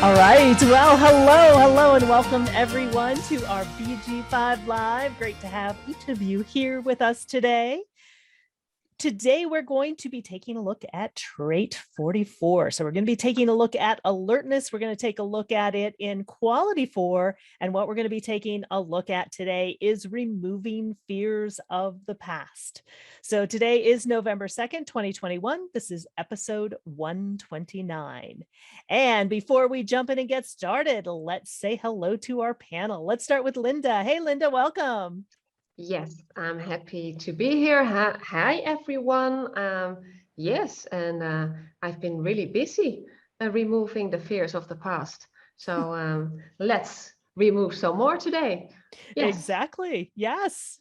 All right. Well, hello, and welcome everyone to our BG5 Live. Great to have each of you here with us today. Today, we're going to be taking a look at trait 44. So we're going to be taking a look at alertness. We're going to take a look at it in quality 4. And what we're going to be taking a look at today is removing fears of the past. So today is November 2nd, 2021. This is episode 129. And before we jump in and get started, let's say hello to our panel. Let's start with Linda. Hey, Linda, welcome. Yes, I'm happy to be here. Hi, everyone. Yes, and I've been really busy removing the fears of the past. So let's remove some more today. Yes. Exactly. Yes.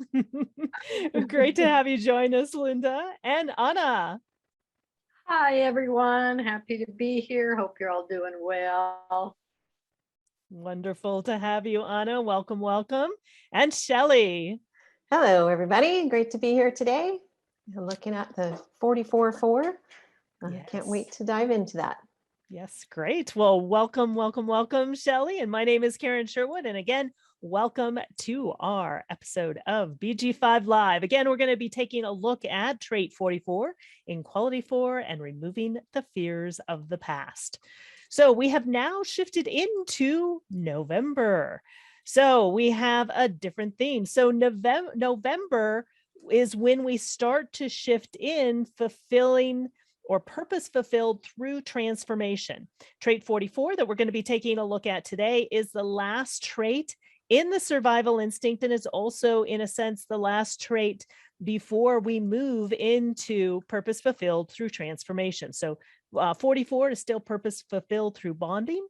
Great to have you join us, Linda and Anna. Hi, everyone. Happy to be here. Hope you're all doing well. Wonderful to have you, Anna. Welcome, welcome. And Shelley. Hello, everybody. Great to be here today. I'm looking at the 44-4. I can't wait to dive into that. Yes, great. Well, welcome, Shelley. And my name is Karen Sherwood. And again, welcome to our episode of BG5 Live. Again, we're going to be taking a look at trait 44 in quality 4 and removing the fears of the past. So we have now shifted into November. So we have a different theme. So November is when we start to shift in fulfilling or purpose fulfilled through transformation. Trait 44 that we're going to be taking a look at today is the last trait in the survival instinct, and is also, in a sense, the last trait before we move into purpose fulfilled through transformation. So 44 is still purpose fulfilled through bonding,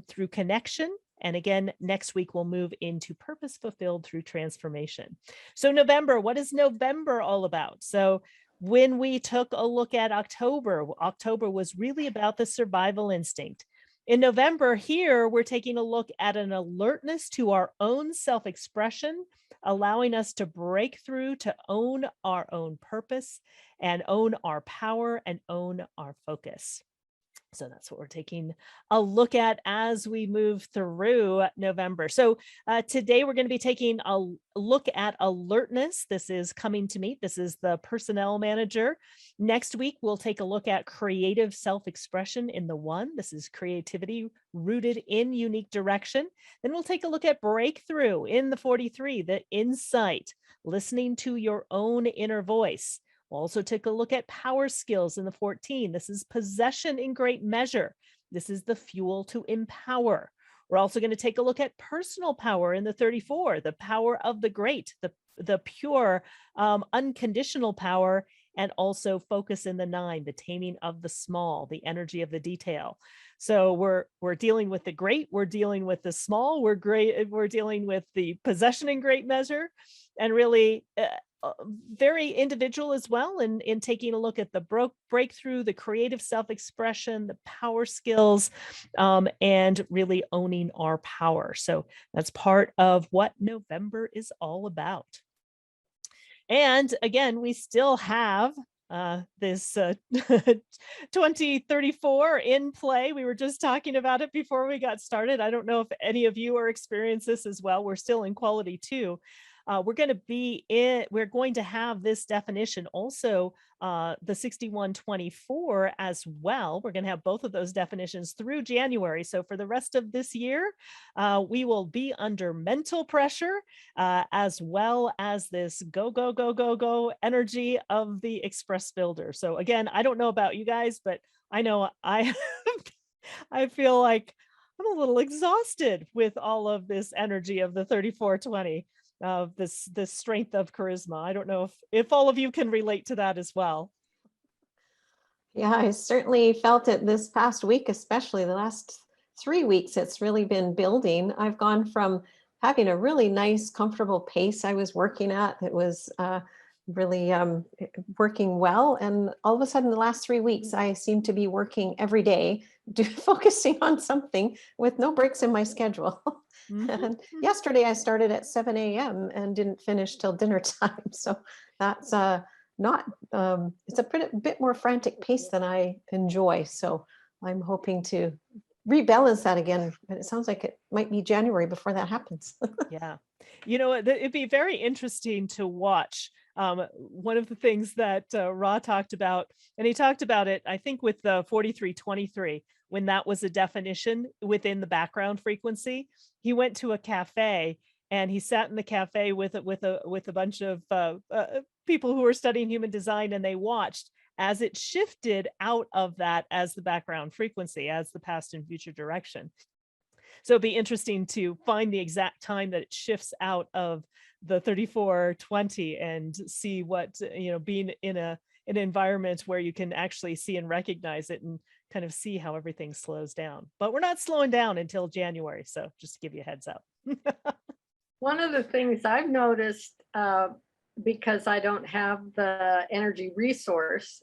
through connection. And again, next week, we'll move into purpose fulfilled through transformation. So November, what is November all about? So when we took a look at October was really about the survival instinct. In November here, we're taking a look at an alertness to our own self-expression, allowing us to break through, to own our own purpose and own our power and own our focus. So that's what we're taking a look at as we move through November. So today we're going to be taking a look at alertness. This is coming to meet. This is the personnel manager. Next week, we'll take a look at creative self-expression in the 1. This is creativity rooted in unique direction. Then we'll take a look at breakthrough in the 43, the insight, listening to your own inner voice. We'll also take a look at power skills in the 14. This is possession in great measure. This is the fuel to empower. We're also going to take a look at personal power in the 34, the power of the great, the pure, unconditional power, and also focus in the 9, the taming of the small, the energy of the detail. So we're dealing with the great, we're dealing with the small, we're dealing with the possession in great measure, and really very individual as well in taking a look at the breakthrough, the creative self-expression, the power skills, and really owning our power. So that's part of what November is all about. And again, we still have this 2034 in play. We were just talking about it before we got started. I don't know if any of you are experiencing this as well. We're still in quality 2. We're going to have this definition also, the 6124 as well. We're going to have both of those definitions through January. So for the rest of this year, we will be under mental pressure, as well as this go energy of the express builder. So again, I don't know about you guys, but I know I feel like I'm a little exhausted with all of this energy of the 3420. This strength of charisma. I don't know if all of you can relate to that as well. Yeah, I certainly felt it this past week, especially the last 3 weeks. It's really been building. I've gone from having a really nice, comfortable pace I was working at. It was really working well. And all of a sudden, the last 3 weeks, I seem to be working every day, focusing on something with no breaks in my schedule. And yesterday I started at 7 a.m. and didn't finish till dinner time. So that's it's a bit more frantic pace than I enjoy. So I'm hoping to rebalance that again, but it sounds like it might be January before that happens. Yeah. You know, it'd be very interesting to watch. One of the things that Ra talked about, and he talked about it, I think, with the 4323, when that was a definition within the background frequency. He went to a cafe and he sat in the cafe with a bunch of people who were studying human design, and they watched as it shifted out of that as the background frequency, as the past and future direction. So it'd be interesting to find the exact time that it shifts out of the 3420 and see what, you know, being in an environment where you can actually see and recognize it and kind of see how everything slows down. But we're not slowing down until January. So just to give you a heads up. One of the things I've noticed, because I don't have the energy resource,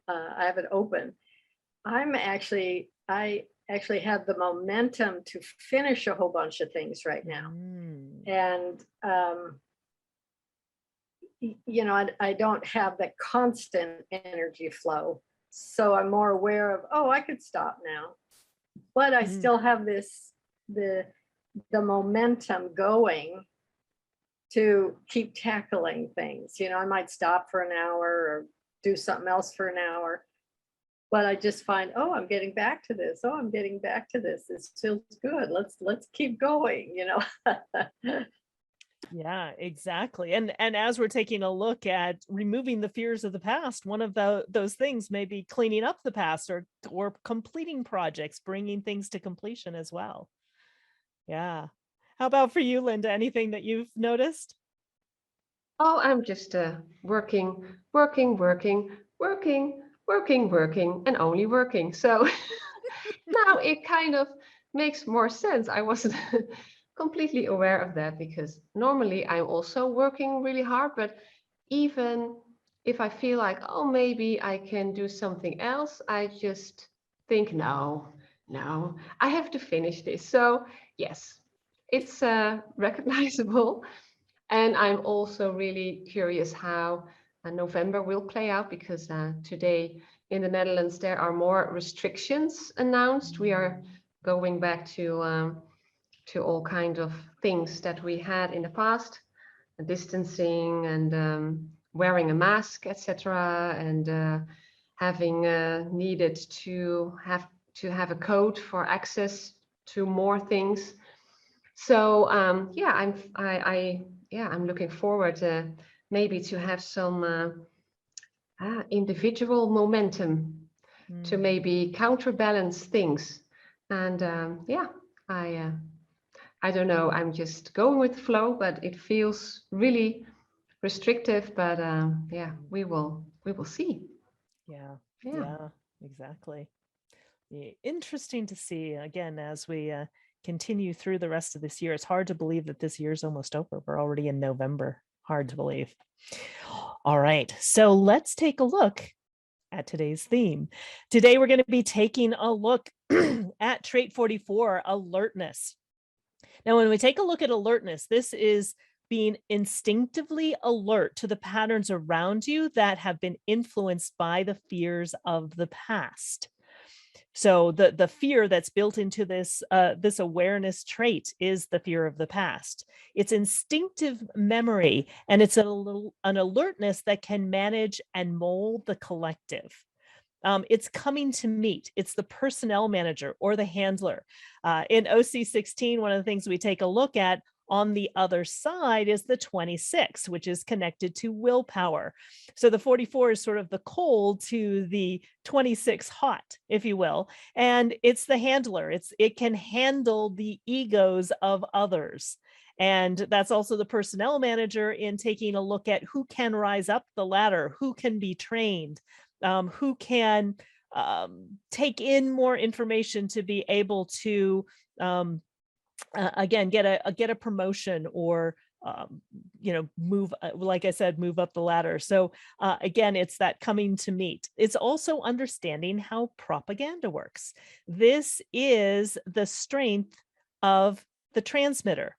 I have it open. I actually have the momentum to finish a whole bunch of things right now. And, you know, I don't have that constant energy flow. So I'm more aware of, oh, I could stop now, but I still have the momentum going to keep tackling things. You know, I might stop for an hour or do something else for an hour, but I just find, oh, I'm getting back to this. Oh, I'm getting back to this. This feels good. Let's keep going, you know. Yeah, exactly. And as we're taking a look at removing the fears of the past, one of those things may be cleaning up the past or completing projects, bringing things to completion as well. Yeah. How about for you, Linda? Anything that you've noticed? Oh, I'm just working, and only working. So now it kind of makes more sense. I wasn't completely aware of that, because normally I'm also working really hard, but even if I feel like, oh, maybe I can do something else, I just think, no, I have to finish this. So yes, it's recognizable. And I'm also really curious how November will play out, because today in the Netherlands, there are more restrictions announced. We are going back to all kinds of things that we had in the past, distancing and wearing a mask, etc., and having needed to have a code for access to more things. So yeah, I'm looking forward maybe to have some individual momentum to maybe counterbalance things. And yeah, I don't know, I'm just going with the flow, but it feels really restrictive. But yeah, we will see. Yeah, exactly. Interesting to see again as we continue through the rest of this year. It's hard to believe that this year is almost over. We're already in November. Hard to believe. All right, so let's take a look at today's theme. Today, we're going to be taking a look at trait 44, alertness. Now, when we take a look at alertness, this is being instinctively alert to the patterns around you that have been influenced by the fears of the past. So the fear that's built into this this awareness trait is the fear of the past. It's instinctive memory, and it's an alertness that can manage and mold the collective. It's coming to meet. It's the personnel manager or the handler. In OC16, one of the things we take a look at on the other side is the 26, which is connected to willpower. So the 44 is sort of the cold to the 26 hot, if you will. And it's the handler. It can handle the egos of others. And that's also the personnel manager in taking a look at who can rise up the ladder, who can be trained, who can take in more information to be able to again get a promotion or move, like I said, move up the ladder. So again, it's that coming to meet. It's also understanding how propaganda works. This is the strength of the transmitter.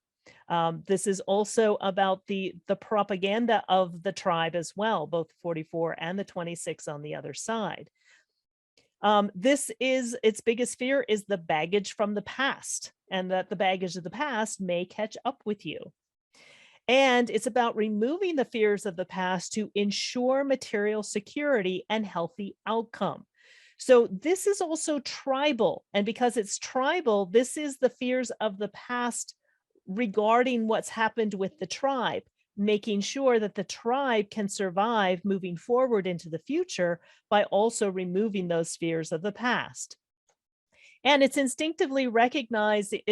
This is also about the propaganda of the tribe as well, both 44 and the 26 on the other side. Its biggest fear is the baggage from the past, and that the baggage of the past may catch up with you. And it's about removing the fears of the past to ensure material security and healthy outcome. So this is also tribal. And because it's tribal, this is the fears of the past regarding what's happened with the tribe, making sure that the tribe can survive moving forward into the future by also removing those fears of the past. And it's instinctively recognizing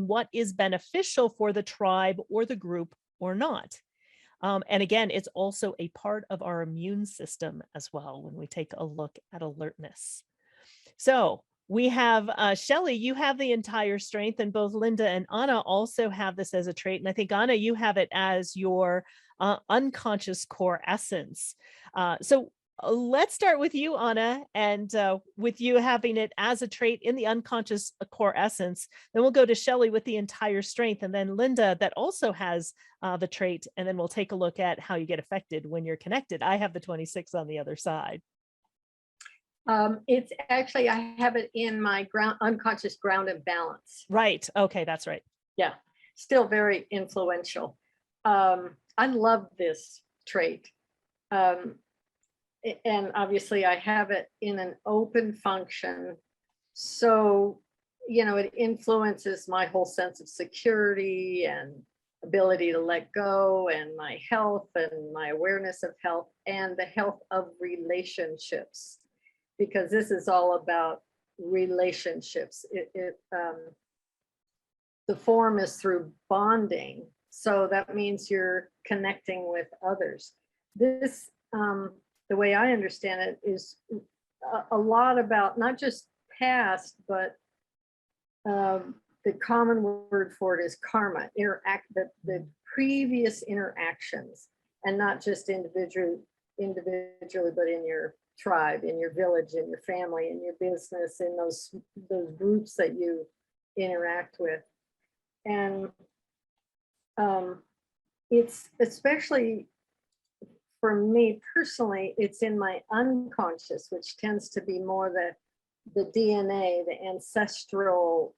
what is beneficial for the tribe or the group or not. And again, it's also a part of our immune system as well when we take a look at alertness. So we have Shelley, you have the entire strength, and both Linda and Anna also have this as a trait. And I think, Anna, you have it as your unconscious core essence. So let's start with you, Anna, and with you having it as a trait in the unconscious core essence. Then we'll go to Shelley with the entire strength, and then Linda that also has the trait, and then we'll take a look at how you get affected when you're connected. I have the 26 on the other side. It's actually, I have it in my unconscious ground and balance. Right. Okay, that's right. Yeah, still very influential. I love this trait. And obviously I have it in an open function. So, it influences my whole sense of security and ability to let go, and my health and my awareness of health and the health of relationships, because this is all about relationships. The form is through bonding. So that means you're connecting with others. This, the way I understand it, is a lot about not just past, but the common word for it is karma, the previous interactions, and not just individually, but in your tribe, in your village, in your family, in your business, in those groups that you interact with. And it's especially, for me personally, it's in my unconscious, which tends to be more the DNA, the ancestral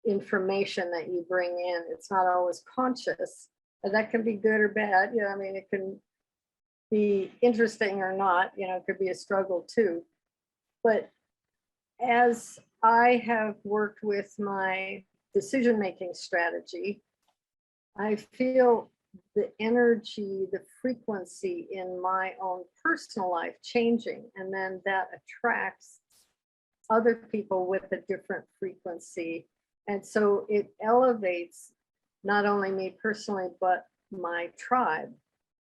information that you bring in. It's not always conscious, and that can be good or bad. I mean, it can be interesting or not, it could be a struggle too. But as I have worked with my decision-making strategy, I feel the energy, the frequency in my own personal life changing, and then that attracts other people with a different frequency. And so it elevates not only me personally, but my tribe.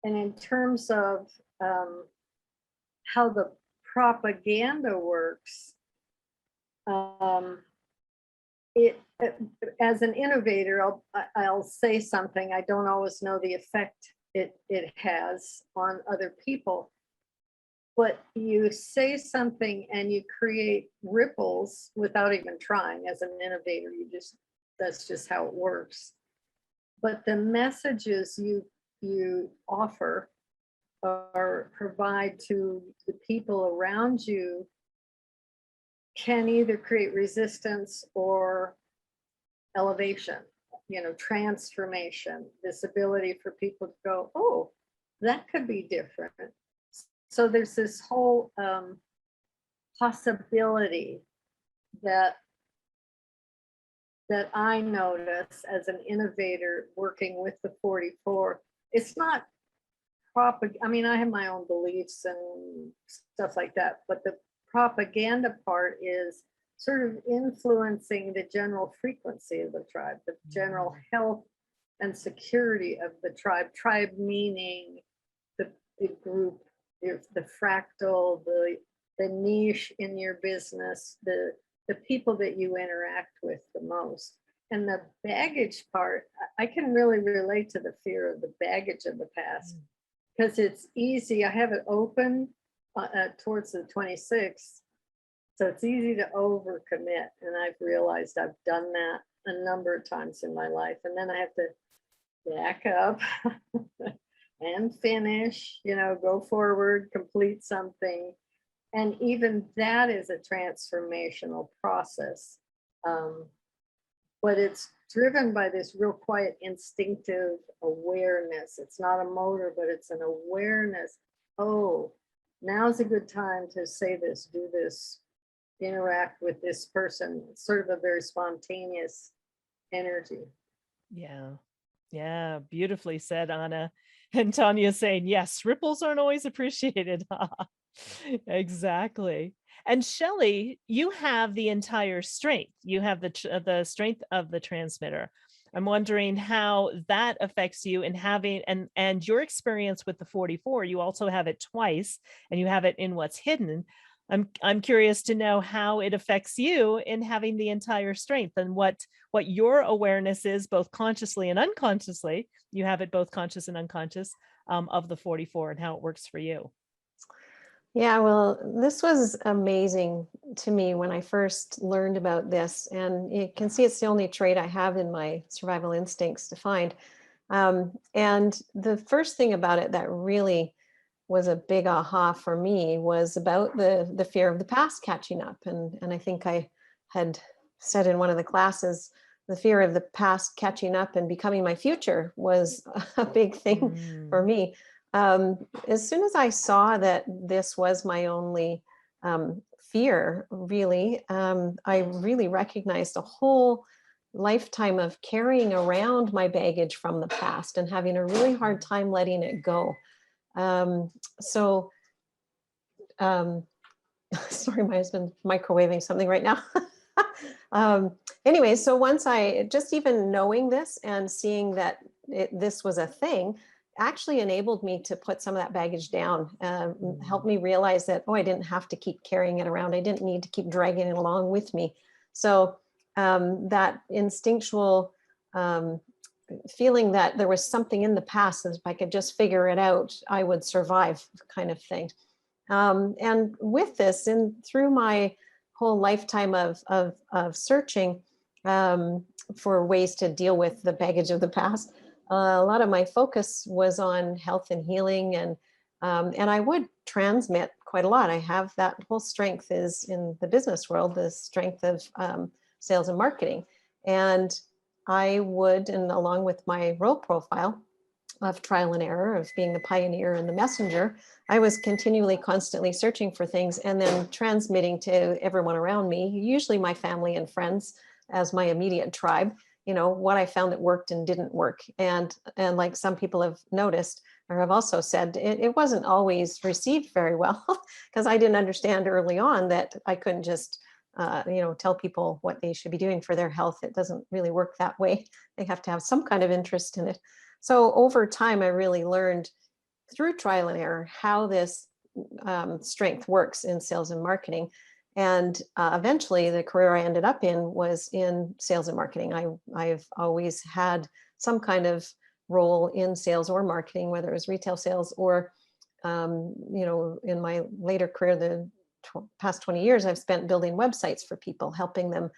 And in terms of how the propaganda works, as an innovator, I'll say something. I don't always know the effect it has on other people, but you say something and you create ripples without even trying. As an innovator, that's just how it works. But the messages you offer or provide to the people around you can either create resistance or elevation, transformation, this ability for people to go, oh, that could be different. So there's this whole possibility that I notice as an innovator working with the 44. It's not I mean, I have my own beliefs and stuff like that, but the propaganda part is sort of influencing the general frequency of the tribe, the general health and security of the tribe meaning the group, the fractal, the niche in your business, the people that you interact with the most. And the baggage part, I can really relate to the fear of the baggage of the past, because it's easy. I have it open towards the 26th. So it's easy to overcommit. And I've realized I've done that a number of times in my life. And then I have to back up and finish, go forward, complete something. And even that is a transformational process. But it's driven by this real quiet instinctive awareness. It's not a motor, but it's an awareness. Oh, now's a good time to say this, do this, interact with this person. It's sort of a very spontaneous energy. Yeah. Yeah. Beautifully said, Anna. And Tanya saying, yes, ripples aren't always appreciated. Exactly. And Shelley, you have the entire strength. You have the strength of the transmitter. I'm wondering how that affects you in having and your experience with the 44. You also have it twice, and you have it in what's hidden. I'm curious to know how it affects you in having the entire strength, and what your awareness is, both consciously and unconsciously. You have it both conscious and unconscious, of the 44, and how it works for you. Yeah, well, this was amazing to me when I first learned about this. And you can see it's the only trait I have in my survival instincts defined. And the first thing about it that really was a big aha for me was about the fear of the past catching up. And I think I had said in one of the classes, the fear of the past catching up and becoming my future was a big thing for me. As soon as I saw that this was my only fear, really, I really recognized a whole lifetime of carrying around my baggage from the past and having a really hard time letting it go. So, sorry, my husband's microwaving something right now. Anyway, so once I, just even knowing this and seeing that this was a thing, actually enabled me to put some of that baggage down, helped me realize that, oh, I didn't have to keep carrying it around. I didn't need to keep dragging it along with me. So that instinctual feeling that there was something in the past that if I could just figure it out, I would survive, kind of thing. And with this, and through my whole lifetime of searching for ways to deal with the baggage of the past, a lot of my focus was on health and healing, and I would transmit quite a lot. I have that whole strength is in the business world, the strength of sales and marketing, and I would, and along with my role profile of trial and error, of being the pioneer and the messenger, I was continually, constantly searching for things and then transmitting to everyone around me, usually my family and friends as my immediate tribe, you know, what I found that worked and didn't work. And like some people have noticed or have also said, it wasn't always received very well because I didn't understand early on that I couldn't just tell people what they should be doing for their health. It doesn't really work that way. They have to have some kind of interest in it. So over time, I really learned through trial and error how this strength works in sales and marketing. And eventually the career I ended up in was in sales and marketing. I've always had some kind of role in sales or marketing, whether it was retail sales or, in my later career, the past 20 years, I've spent building websites for people, helping them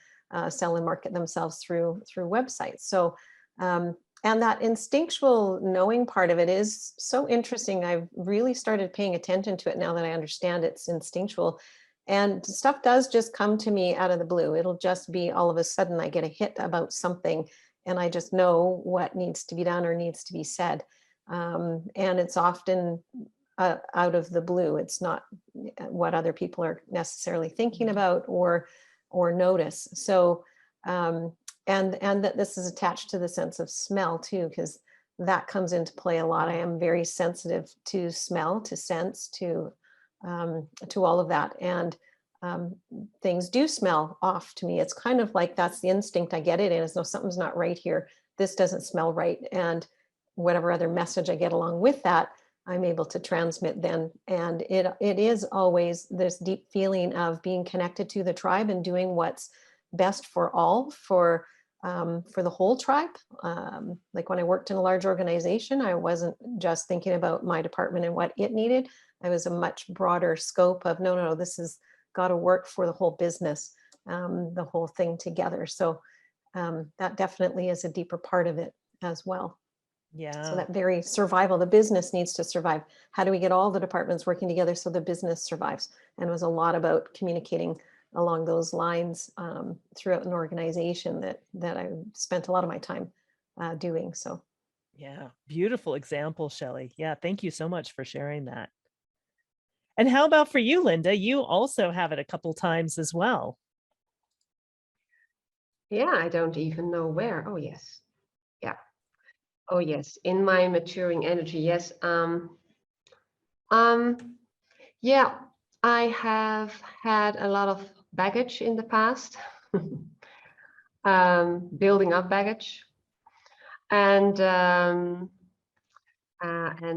sell and market themselves through websites. So, and that instinctual knowing part of it is so interesting. I've really started paying attention to it now that I understand it's instinctual. And stuff does just come to me out of the blue. It'll just be all of a sudden I get a hit about something and I just know what needs to be done or needs to be said. And it's often out of the blue. It's not what other people are necessarily thinking about or notice. So, and that this is attached to the sense of smell too, because that comes into play a lot. I am very sensitive to smell, to sense, to all of that. And things do smell off to me. It's kind of like that's the instinct. I get it in as though something's not right here. This doesn't smell right. And whatever other message I get along with that, I'm able to transmit then. And it is always this deep feeling of being connected to the tribe and doing what's best for all, for the whole tribe. Like when I worked in a large organization, I wasn't just thinking about my department and what it needed. I was a much broader scope of no, this has got to work for the whole business, the whole thing together. So that definitely is a deeper part of it as well. Yeah. So that very survival, the business needs to survive. How do we get all the departments working together so the business survives? And it was a lot about communicating along those lines throughout an organization that I spent a lot of my time doing. So Yeah, beautiful example, Shelley. Yeah, thank you so much for sharing that. And how about for you, Linda? You also have it a couple times as well. Yeah, I don't even know where. Oh, yes. Yeah. Oh, yes. In my maturing energy, yes. Yeah, I have had a lot of baggage in the past, building up baggage, and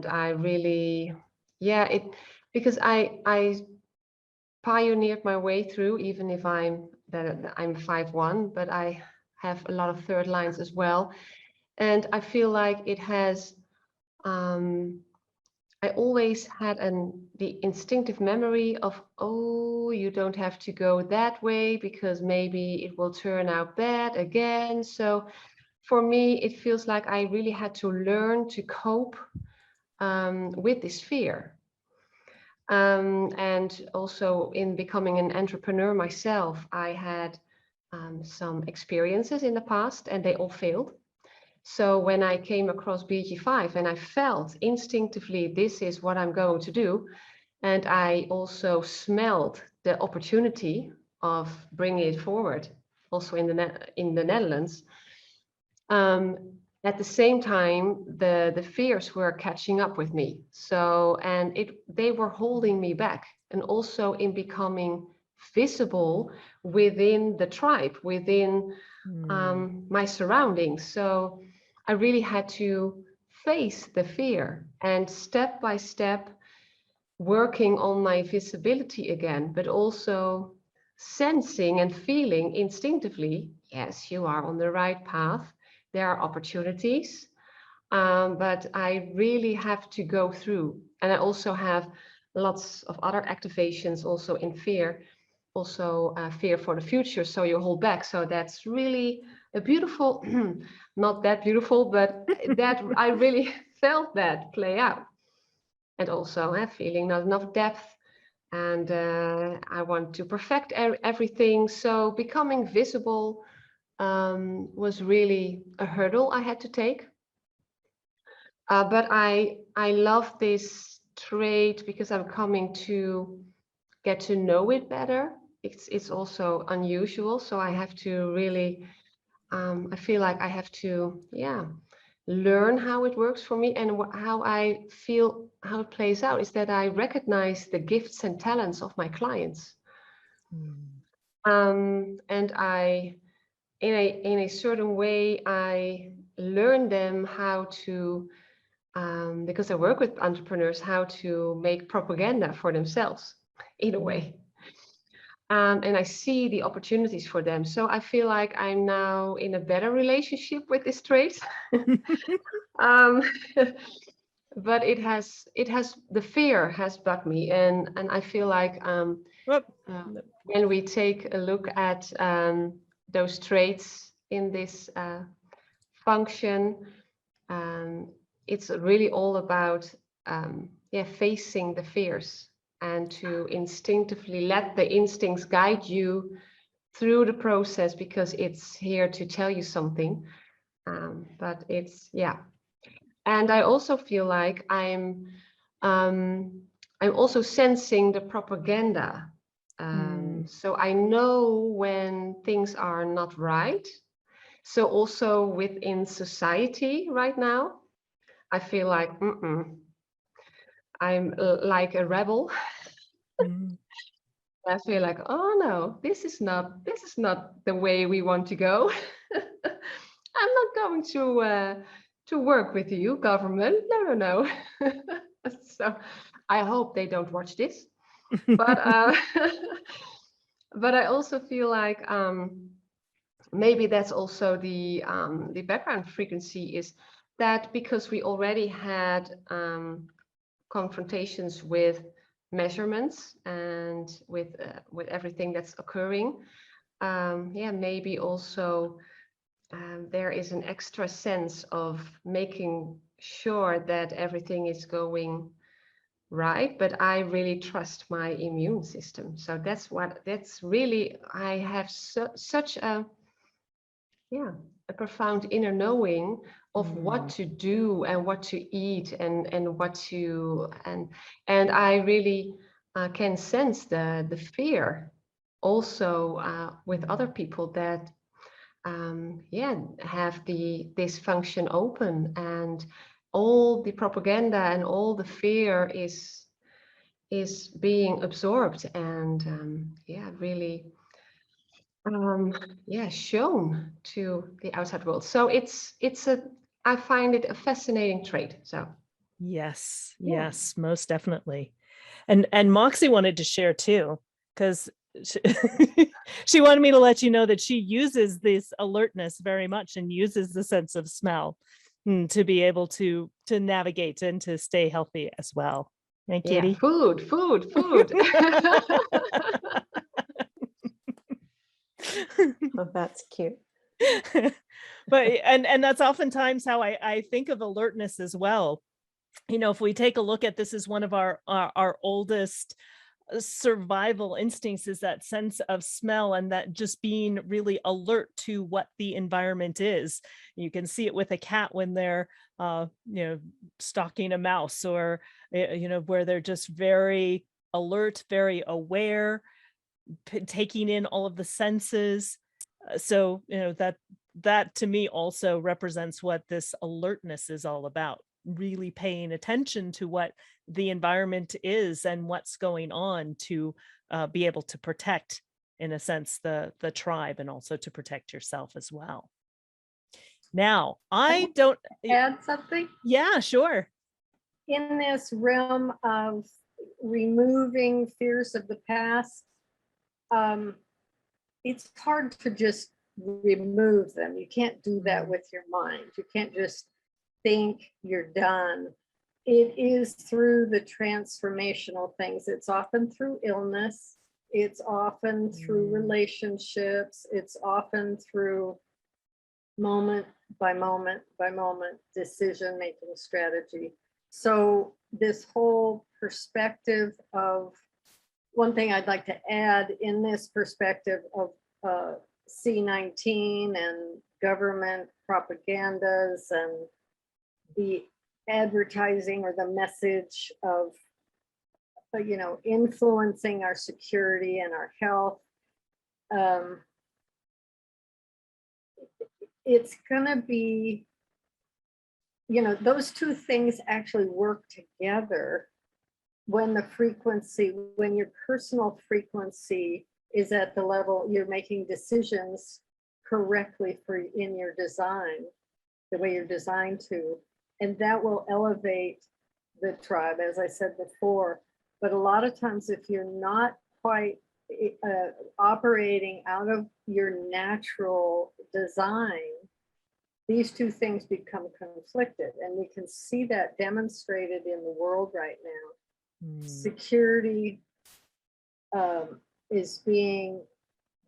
I really, yeah, because I pioneered my way through, even if I'm 5'1", but I have a lot of third lines as well, and I feel like it has. I always had the instinctive memory of, oh, you don't have to go that way because maybe it will turn out bad again. So for me, it feels like I really had to learn to cope with this fear. And also in becoming an entrepreneur myself, I had some experiences in the past and they all failed. So when I came across BG5 and I felt instinctively, this is what I'm going to do. And I also smelled the opportunity of bringing it forward, also in the Netherlands. At the same time, the fears were catching up with me. So, and they were holding me back, and also in becoming visible within the tribe, within my surroundings. So I really had to face the fear and step by step working on my visibility again, but also sensing and feeling instinctively, yes, you are on the right path. There are opportunities, but I really have to go through. And I also have lots of other activations also in fear, also fear for the future. So you hold back. So that's really a beautiful, not that beautiful, but that I really felt that play out. And also feeling not enough depth. And I want to perfect everything. So becoming visible was really a hurdle I had to take. But I love this trait because I'm coming to get to know it better. It's also unusual, so I have to really. I feel like I have to, learn how it works for me and how I feel how it plays out. Is that I recognize the gifts and talents of my clients, and I, in a certain way, I learn them how to. Because I work with entrepreneurs, how to make propaganda for themselves in a way. And I see the opportunities for them. So I feel like I'm now in a better relationship with this trait. But the fear has bugged me. And I feel like when we take a look at those traits in this function, it's really all about facing the fears and to instinctively let the instincts guide you through the process, because it's here to tell you something. But it's and I also feel like I'm also sensing the propaganda. So I know when things are not right. So also within society right now, I feel like I'm like a rebel. I feel like, oh no, this is not the way we want to go. I'm not going to work with you, government. No. So I hope they don't watch this. But but I also feel like maybe that's also the background frequency, is that because we already had confrontations with measurements and with everything that's occurring, maybe also there is an extra sense of making sure that everything is going right, but I really trust my immune system. So that's really, I have such a, yeah, a profound inner knowing of what to do and what to eat and what to, and I really can sense the fear also with other people that yeah, have the dysfunction open, and all the propaganda and all the fear is being absorbed and yeah, really yeah, shown to the outside world. So it's a, I find it a fascinating trait. So Yes, yeah. yes, most definitely. And Moxie wanted to share too, because she, she wanted me to let you know that she uses this alertness very much and uses the sense of smell to be able to navigate and to stay healthy as well. Hey, Yeah, Kitty. food. Oh, that's cute. But and that's oftentimes how I think of alertness as well. You know, if we take a look at this, is one of our oldest survival instincts, is that sense of smell, and that just being really alert to what the environment is. You can see it with a cat when they're you know, stalking a mouse, or you know, where they're just very alert, very aware, taking in all of the senses. So you know, that to me also represents what this alertness is all about, really paying attention to what the environment is and what's going on, to be able to protect, in a sense, the tribe, and also to protect yourself as well. Now, I don't. Add something Yeah, sure. in this realm of removing fears of the past. It's hard to just remove them. You can't do that with your mind. You can't just think you're done. It is through the transformational things. It's often through illness. It's often through relationships. It's often through moment by moment by moment decision making strategy. So this whole perspective of, one thing I'd like to add in this perspective of C19 and government propagandas and the advertising or the message of, you know, influencing our security and our health. It's gonna be, you know, those two things actually work together when the frequency, when your personal frequency is at the level you're making decisions correctly for in your design, the way you're designed to, and that will elevate the tribe, as I said before. But a lot of times, if you're not quite operating out of your natural design, these two things become conflicted, and we can see that demonstrated in the world right now. Security is being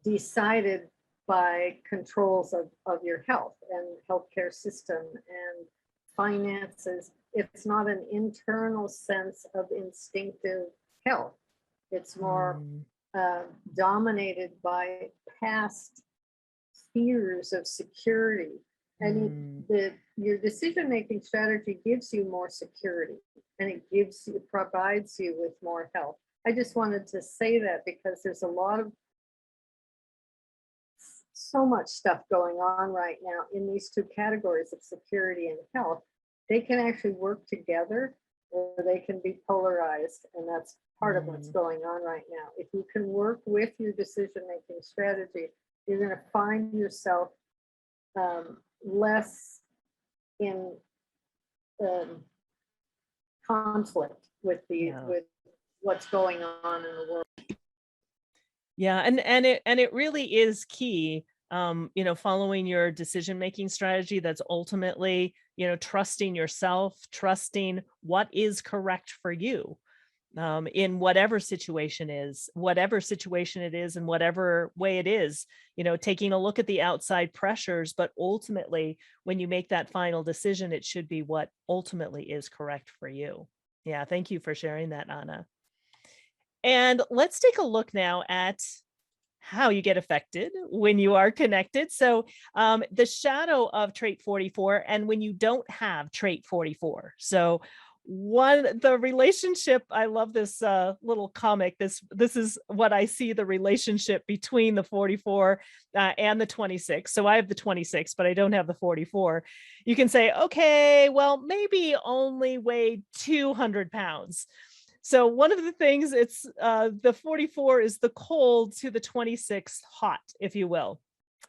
decided by controls of your health and healthcare system and finances. It's not an internal sense of instinctive health. It's more dominated by past fears of security. And your decision-making strategy gives you more security, and it provides you with more health. I just wanted to say that because there's so much stuff going on right now in these two categories of security and health. They can actually work together, or they can be polarized, and that's part of what's going on right now. If you can work with your decision-making strategy, you're going to find yourself less in conflict with with what's going on in the world. Yeah, and it really is key, you know, following your decision-making strategy that's ultimately, you know, trusting yourself, trusting what is correct for you. in whatever situation it is, in whatever way it is, taking a look at the outside pressures, but ultimately, when you make that final decision, it should be what ultimately is correct for you. Yeah, thank you for sharing that, Anna. And let's take a look now at how you get affected when you are connected. So the shadow of trait 44 and when you don't have trait 44. So the relationship, I love this little comic. This is what I see, the relationship between the 44 and the 26. So I have the 26, but I don't have the 44. You can say, okay, well, maybe only weigh 200 pounds. So one of the things, it's the 44 is the cold to the 26 hot, if you will.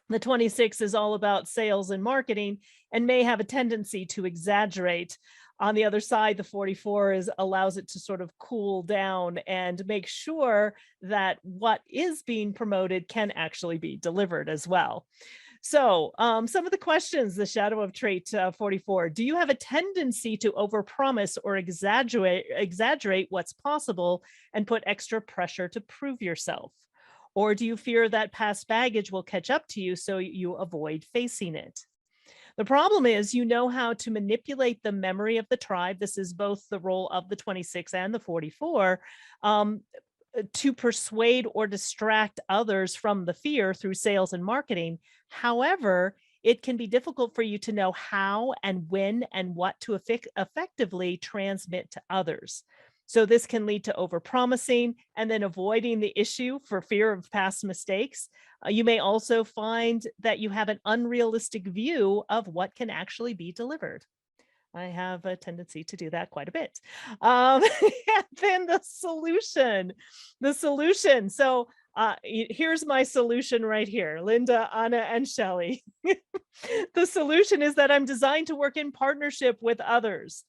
The 26 is all about sales and marketing and may have a tendency to exaggerate. On the other side, the 44 allows it to sort of cool down and make sure that what is being promoted can actually be delivered as well. So some of the questions, the shadow of trait 44, do you have a tendency to overpromise or exaggerate what's possible and put extra pressure to prove yourself? Or do you fear that past baggage will catch up to you so you avoid facing it? The problem is you know how to manipulate the memory of the tribe. This is both the role of the 26 and the 44. To persuade or distract others from the fear through sales and marketing. However, it can be difficult for you to know how and when and what to effectively transmit to others. So this can lead to overpromising and then avoiding the issue for fear of past mistakes. You may also find that you have an unrealistic view of what can actually be delivered. I have a tendency to do that quite a bit. And then the solution. So here's my solution right here, Linda, Anna, and Shelley. The solution is that I'm designed to work in partnership with others.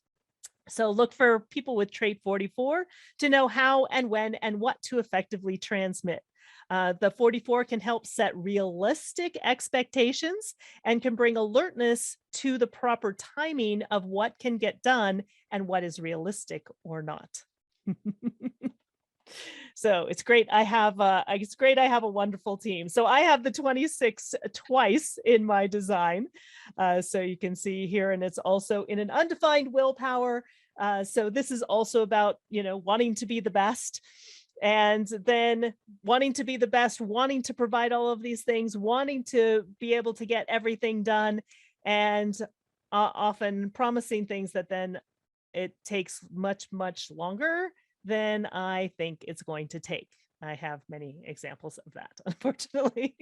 So look for people with trait 44 to know how and when and what to effectively transmit. The 44 can help set realistic expectations and can bring alertness to the proper timing of what can get done and what is realistic or not. So it's great. I have a wonderful team. So I have the 26 twice in my design. So you can see here, and it's also in an undefined willpower. So this is also about, wanting to be the best. And then wanting to be the best, wanting to provide all of these things, wanting to be able to get everything done, and often promising things that then it takes much, much longer than I think it's going to take. I have many examples of that, unfortunately.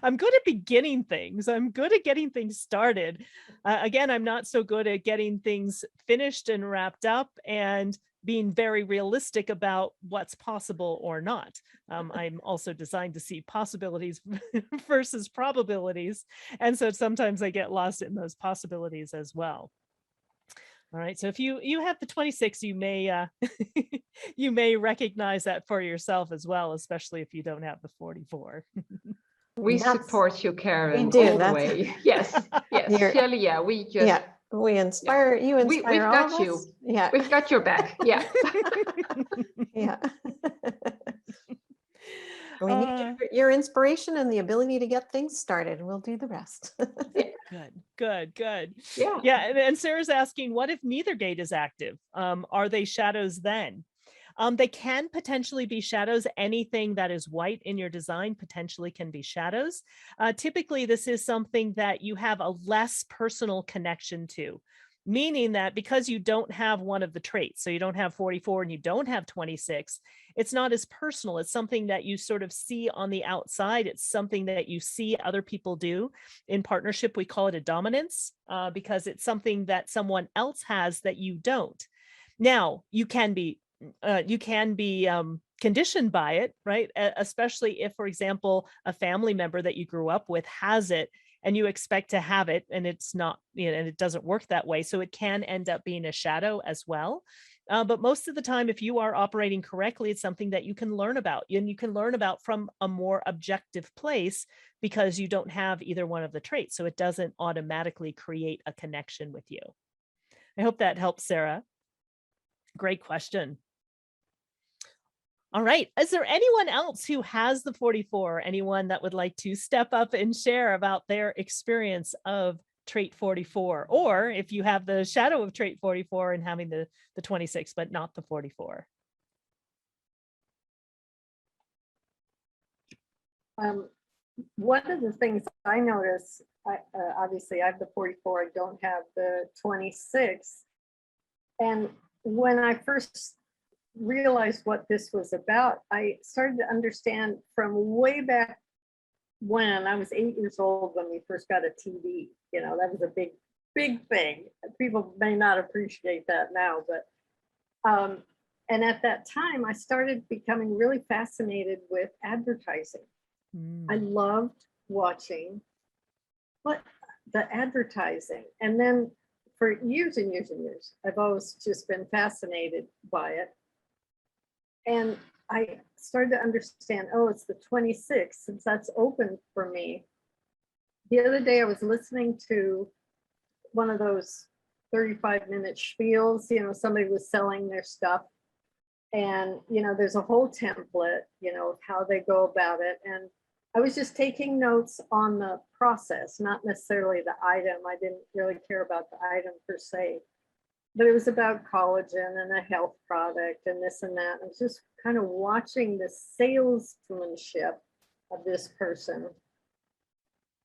I'm good at beginning things. I'm good at getting things started. Again, I'm not so good at getting things finished and wrapped up and being very realistic about what's possible or not. I'm also designed to see possibilities versus probabilities. And so sometimes I get lost in those possibilities as well. All right, so if you have the 26, you may you may recognize that for yourself as well, especially if you don't have the 44. We support you, Karen. We do. All the way. Yes, yes. Shelley, yeah, we inspire you. Inspire we've all got of you. us. Yeah, we've got your back. Yeah. Yeah. We need your inspiration and the ability to get things started. We'll do the rest. Good. Yeah. And Sarah's asking, what if neither gate is active? Are they shadows then? They can potentially be shadows. Anything that is white in your design potentially can be shadows. Typically, this is something that you have a less personal connection to, meaning that because you don't have one of the traits, so you don't have 44 and you don't have 26, it's not as personal. It's something that you sort of see on the outside. It's something that you see other people do. In partnership, we call it a dominance because it's something that someone else has that you don't. Now, you can be conditioned by it, right? Especially if, for example, a family member that you grew up with has it and you expect to have it and it's not, and it doesn't work that way. So it can end up being a shadow as well. But most of the time, if you are operating correctly, it's something that you can learn about, and you can learn about from a more objective place because you don't have either one of the traits. So it doesn't automatically create a connection with you. I hope that helps, Sarah. Great question. All right. Is there anyone else who has the 44? Anyone that would like to step up and share about their experience of trait 44? Or if you have the shadow of trait 44 and having the 26, but not the 44? One of the things I notice, obviously I have the 44, I don't have the 26. And when I first realized what this was about, I started to understand from way back when I was 8 years old, when we first got a TV. You know, that was a big thing. People may not appreciate that now, but and at that time I started becoming really fascinated with advertising. I loved watching the advertising. And then for years and years and years, I've always just been fascinated by it. And I started to understand, oh, it's the 26, since that's open for me. The other day I was listening to one of those 35-minute spiels, you know, somebody was selling their stuff. And, you know, there's a whole template, you know, of how they go about it. And I was just taking notes on the process, not necessarily the item. I didn't really care about the item per se, but it was about collagen and a health product and this and that. I was just kind of watching the salesmanship of this person.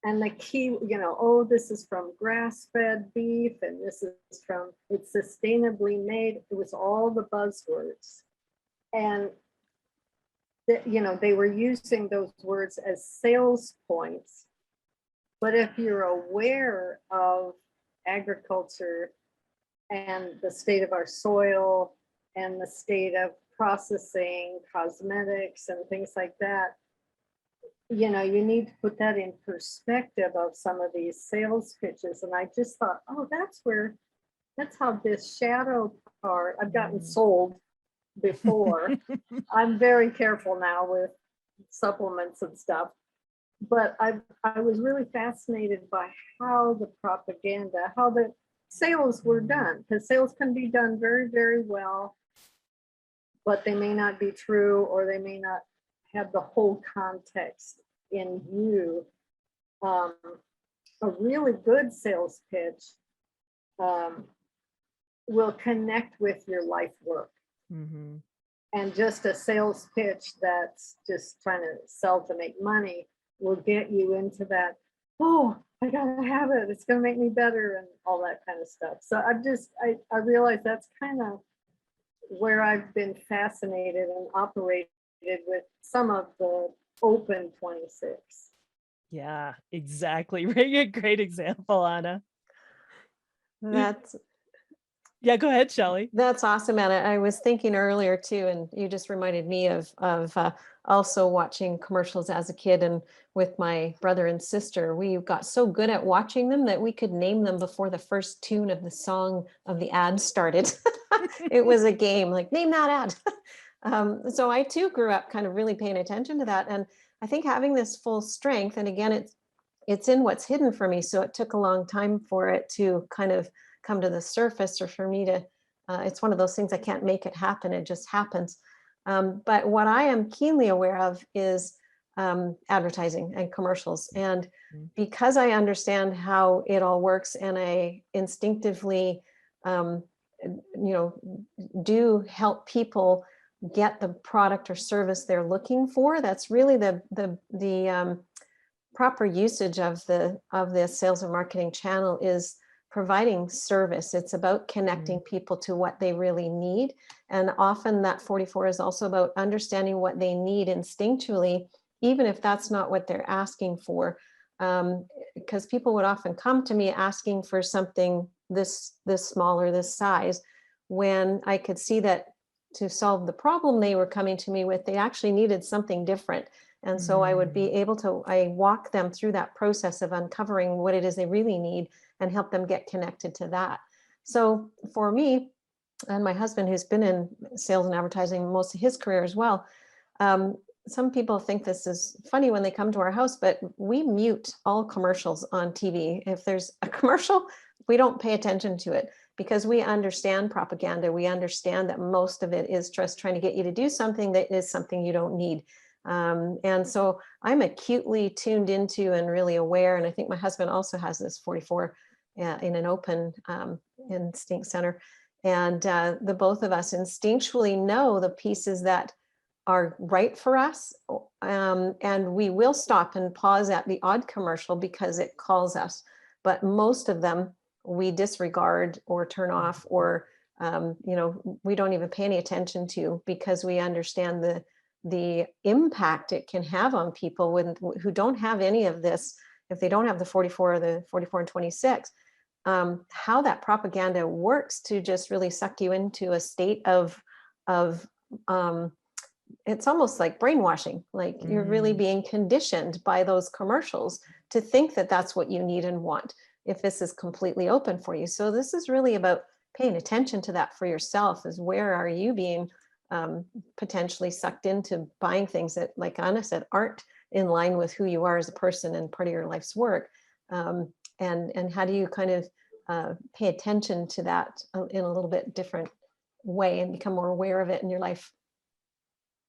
And the key, you know, oh, this is from grass-fed beef, and this is from, it's sustainably made. It was all the buzzwords. And you know, they were using those words as sales points. But if you're aware of agriculture and the state of our soil and the state of processing, cosmetics and things like that, you know, you need to put that in perspective of some of these sales pitches. And I just thought, oh, that's how this shadow part, I've gotten sold before. I'm very careful now with supplements and stuff, but I was really fascinated by how the propaganda, how the sales were done, because sales can be done very, very well, but they may not be true, or they may not have the whole context in view. A really good sales pitch will connect with your life work. Mm-hmm. And just a sales pitch that's just trying to sell to make money will get you into that, oh, I gotta have it, it's gonna make me better, and all that kind of stuff. So I realize that's kind of where I've been fascinated and operated with some of the open 26. Yeah, exactly. A great example, Anna. Yeah, go ahead, Shelley. That's awesome, Anna. I was thinking earlier too, and you just reminded me of also watching commercials as a kid, and with my brother and sister, we got so good at watching them that we could name them before the first tune of the song of the ad started. It was a game, like name that ad. So I too grew up kind of really paying attention to that, and I think having this full strength, and again, it's in what's hidden for me, so it took a long time for it to kind of come to the surface, or for me to, it's one of those things I can't make it happen, it just happens. But what I am keenly aware of is advertising and commercials. And because I understand how it all works, and I instinctively, do help people get the product or service they're looking for, that's really the proper usage of the sales and marketing channel, is providing service. It's about connecting people to what they really need. And often that 44 is also about understanding what they need instinctually, even if that's not what they're asking for. Because people would often come to me asking for something this small or this size, when I could see that to solve the problem they were coming to me with, they actually needed something different. And so I would be able to, I walk them through that process of uncovering what it is they really need and help them get connected to that. So for me and my husband, who's been in sales and advertising most of his career as well, some people think this is funny when they come to our house, but we mute all commercials on TV. If there's a commercial, we don't pay attention to it. because we understand propaganda. We understand that most of it is just trying to get you to do something that is something you don't need. And so I'm acutely tuned into and really aware. And I think my husband also has this 44 in an open instinct center. And the both of us instinctually know the pieces that are right for us. And we will stop and pause at the odd commercial because it calls us. But most of them we disregard or turn off, or we don't even pay any attention to, because we understand the impact it can have on people who don't have any of this. If they don't have the 44 or the 44 and 26, how that propaganda works to just really suck you into a state of it's almost like brainwashing. Like you're really being conditioned by those commercials to think that that's what you need and want, if this is completely open for you. So this is really about paying attention to that for yourself, is where are you being potentially sucked into buying things that, like Anna said, aren't in line with who you are as a person and part of your life's work. And how do you kind of pay attention to that in a little bit different way and become more aware of it in your life?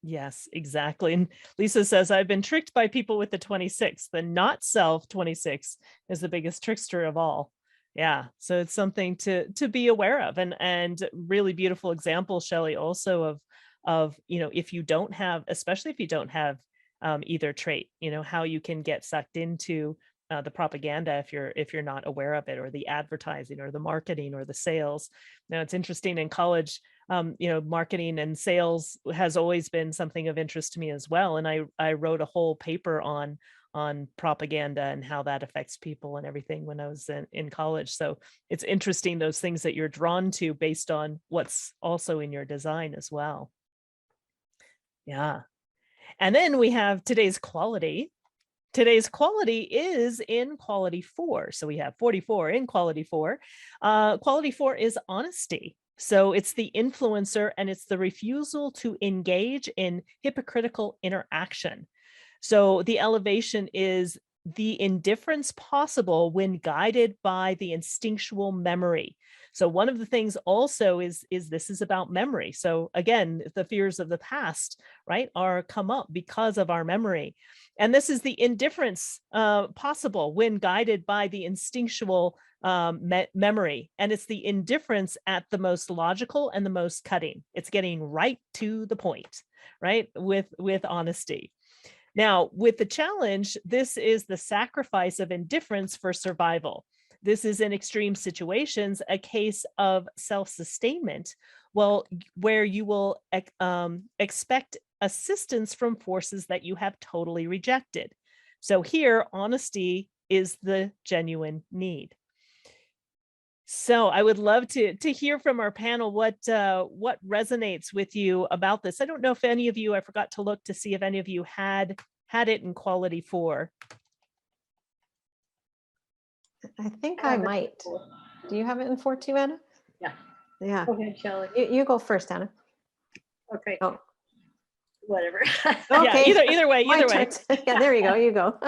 Yes, exactly. And Lisa says, I've been tricked by people with the 26. The not self 26 is the biggest trickster of all. Yeah. So it's something to be aware of, and really beautiful example, Shelley, also of, if you don't have, especially if you don't have either trait, how you can get sucked into the propaganda if you're not aware of it, or the advertising or the marketing or the sales. Now, it's interesting, in college, marketing and sales has always been something of interest to me as well. And I wrote a whole paper on propaganda and how that affects people and everything when I was in college. So it's interesting, those things that you're drawn to based on what's also in your design as well. Yeah. And then we have today's quality. Today's quality is in quality 4. So we have 44 in quality 4. Quality 4 is honesty. So it's the influencer, and it's the refusal to engage in hypocritical interaction. So the elevation is the indifference possible when guided by the instinctual memory. So one of the things also is this is about memory. So again, the fears of the past, right, are come up because of our memory. And this is the indifference possible when guided by the instinctual memory. And it's the indifference at the most logical and the most cutting. It's getting right to the point, right, with honesty. Now, with the challenge, this is the sacrifice of indifference for survival. This is, in extreme situations, a case of self-sustainment, where you will expect assistance from forces that you have totally rejected. So here, honesty is the genuine need. So I would love to hear from our panel what resonates with you about this. I don't know if any of you, I forgot to look to see if any of you had it in quality 4. I think I might. Do you have it in 4 too, Anna? Yeah. Yeah. Go ahead, Shelley. You go first, Anna. Okay. Oh. Whatever. Okay. Yeah, either way. Yeah, there you go. You go.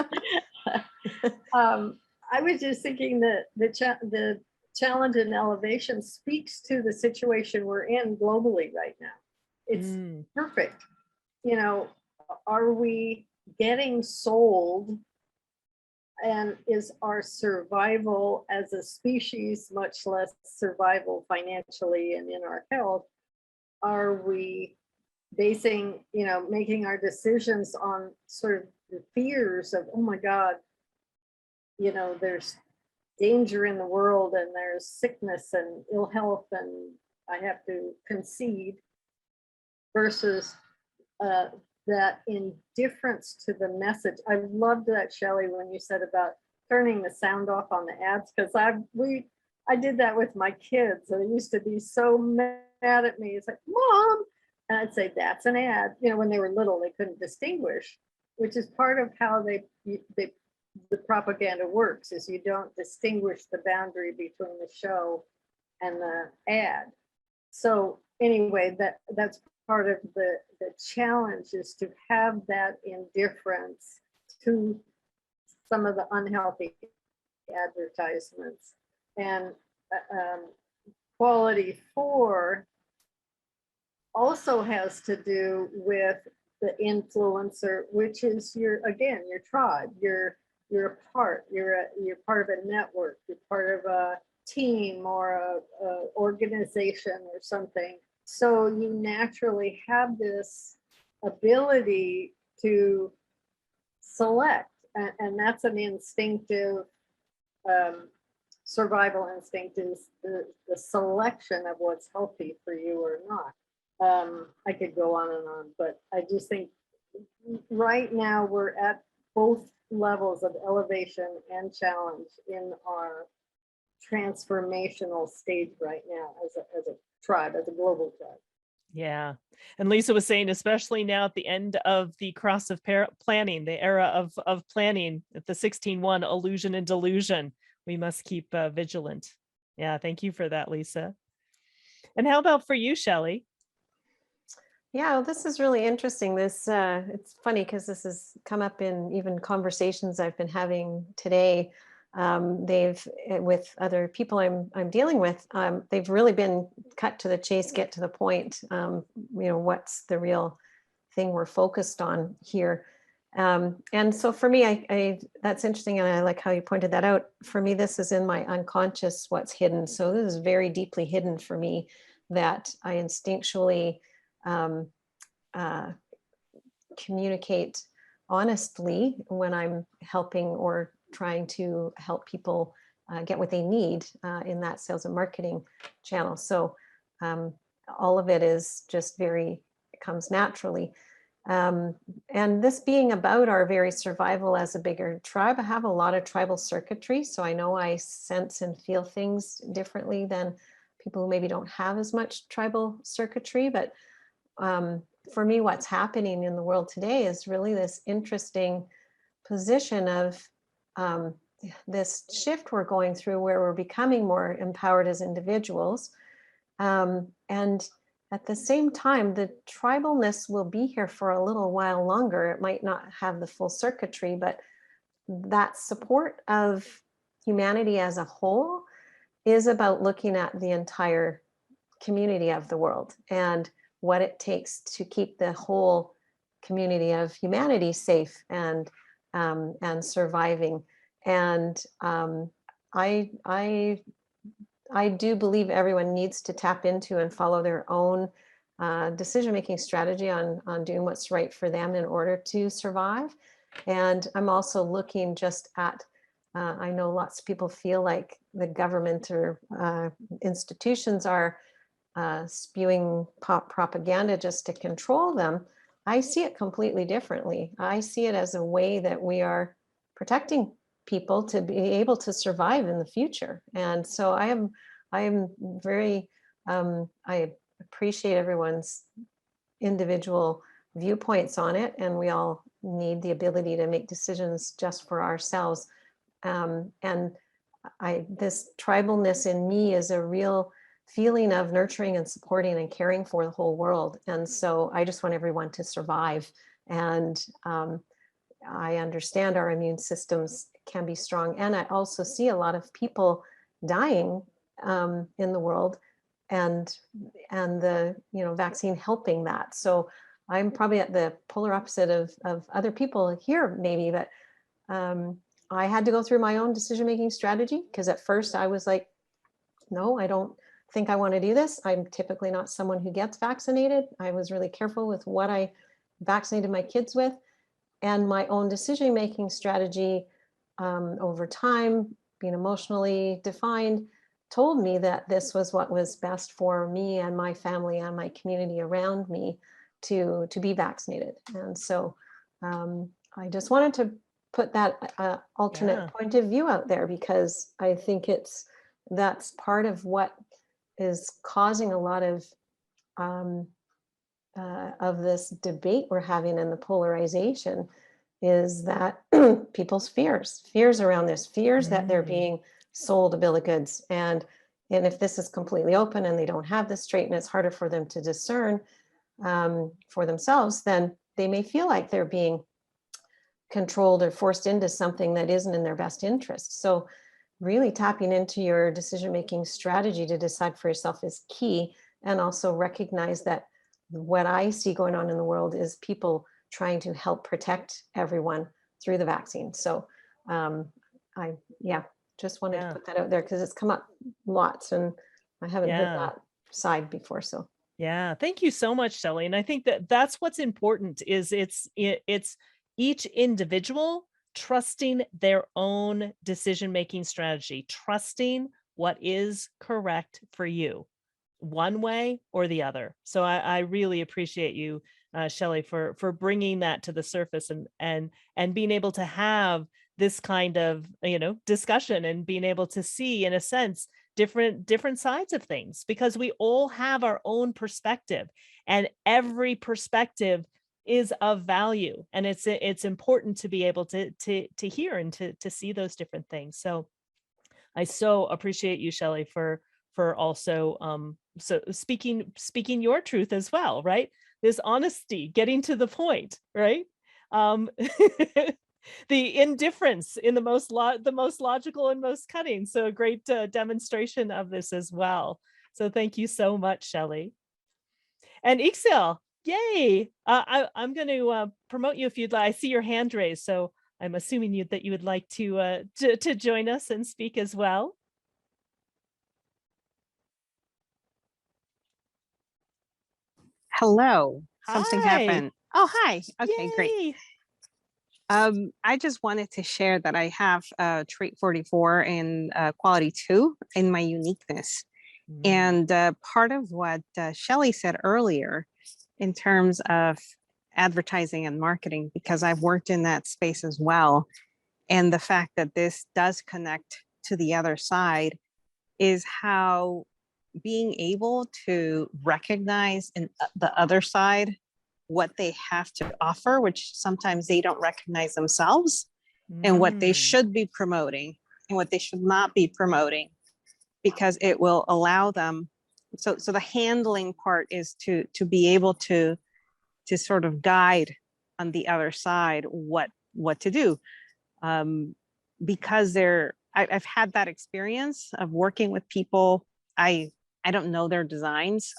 I was just thinking that the challenge and elevation speaks to the situation we're in globally right now. It's perfect. Are we getting sold? And is our survival as a species, much less survival financially and in our health, are we basing, making our decisions on sort of the fears of, oh my God, there's danger in the world, and there's sickness and ill health, and I have to concede, versus that indifference to the message. I loved that, Shelley, when you said about turning the sound off on the ads, because I did that with my kids. They used to be so mad at me. It's like, Mom, and I'd say, that's an ad. When they were little, they couldn't distinguish, which is part of how the propaganda works, is you don't distinguish the boundary between the show and the ad. So anyway, that's part of the challenge, is to have that indifference to some of the unhealthy advertisements. And quality 4 also has to do with the influencer, which is your tribe. You're a part. You're part of a network. You're part of a team or a organization or something. So you naturally have this ability to select, and that's an instinctive survival instinct, is the selection of what's healthy for you or not. I could go on and on, but I just think right now we're at both levels of elevation and challenge in our transformational stage right now as a tribe, as a global tribe. Yeah. And Lisa was saying, especially now at the end of the cross of planning, the era of planning at the 16:1 illusion and delusion, we must keep vigilant. Yeah. Thank you for that, Lisa. And how about for you, Shelley? Yeah, well, this is really interesting. This it's funny because this has come up in even conversations I've been having today. They've with other people I'm dealing with. They've really been cut to the chase, get to the point. What's the real thing we're focused on here? And so for me, I that's interesting, and I like how you pointed that out. For me, this is in my unconscious, what's hidden. So this is very deeply hidden for me, that I instinctually communicate honestly when I'm helping or trying to help people get what they need in that sales and marketing channel. So all of it is just it comes naturally. And this being about our very survival as a bigger tribe, I have a lot of tribal circuitry. So I know I sense and feel things differently than people who maybe don't have as much tribal circuitry. But for me, what's happening in the world today is really this interesting position of this shift we're going through, where we're becoming more empowered as individuals. And at the same time, the tribalness will be here for a little while longer. It might not have the full circuitry, but that support of humanity as a whole is about looking at the entire community of the world and what it takes to keep the whole community of humanity safe and surviving. And I do believe everyone needs to tap into and follow their own decision-making strategy on doing what's right for them in order to survive. And I'm also looking just at, I know lots of people feel like the government or institutions are spewing propaganda just to control them. I see it completely differently. I see it as a way that we are protecting people to be able to survive in the future. And so I am very, I appreciate everyone's individual viewpoints on it, and we all need the ability to make decisions just for ourselves. And this tribalness in me is a real feeling of nurturing and supporting and caring for the whole world. And so I just want everyone to survive. And I understand our immune systems can be strong. And I also see a lot of people dying in the world, and the vaccine helping that. So I'm probably at the polar opposite of other people here, maybe, but I had to go through my own decision-making strategy, because at first I was like, no, I don't think I want to do this. I'm typically not someone who gets vaccinated. I was really careful with what I vaccinated my kids with, and my own decision-making strategy over time, being emotionally defined, told me that this was what was best for me and my family and my community around me to be vaccinated. And so I just wanted to put that alternate point of view out there, because I think that's part of what is causing a lot of this debate we're having, in the polarization, is that people's fears around this, fears that they're being sold a bill of goods. And if this is completely open and they don't have this straight, and it's harder for them to discern for themselves, then they may feel like they're being controlled or forced into something that isn't in their best interest. So really tapping into your decision-making strategy to decide for yourself is key. And also recognize that what I see going on in the world is people trying to help protect everyone through the vaccine. So I, yeah, just wanted to put that out there because it's come up lots and I haven't heard that side before. So yeah, thank you so much, Shelley. And I think that that's what's important is it's each individual trusting their own decision-making strategy, trusting what is correct for you, one way or the other. So I really appreciate you, Shelley, for bringing that to the surface and being able to have this kind of discussion and being able to see, in a sense, different sides of things, because we all have our own perspective, and every perspective is of value, and it's important to be able to hear and to see those different things. So I so appreciate you, Shelley, for also so speaking your truth as well, right? This honesty, getting to the point, right? The indifference in the most logical and most cutting. So a great demonstration of this as well. So thank you so much, Shelley. And Ixil, yay! I'm going to promote you if you'd like. I see your hand raised, so I'm assuming that you would like to join us and speak as well. Hello. Something Hi. happened. Oh, hi. Okay, Yay. great. I just wanted to share that I have trait 44 in quality 2 in my uniqueness. And part of what Shelley said earlier in terms of advertising and marketing, because I've worked in that space as well, and the fact that this does connect to the other side, is how being able to recognize in the other side what they have to offer, which sometimes they don't recognize themselves, and what they should be promoting and what they should not be promoting, because it will allow them. So the handling part is to be able to sort of guide on the other side what to do, because I've had that experience of working with people. I don't know their designs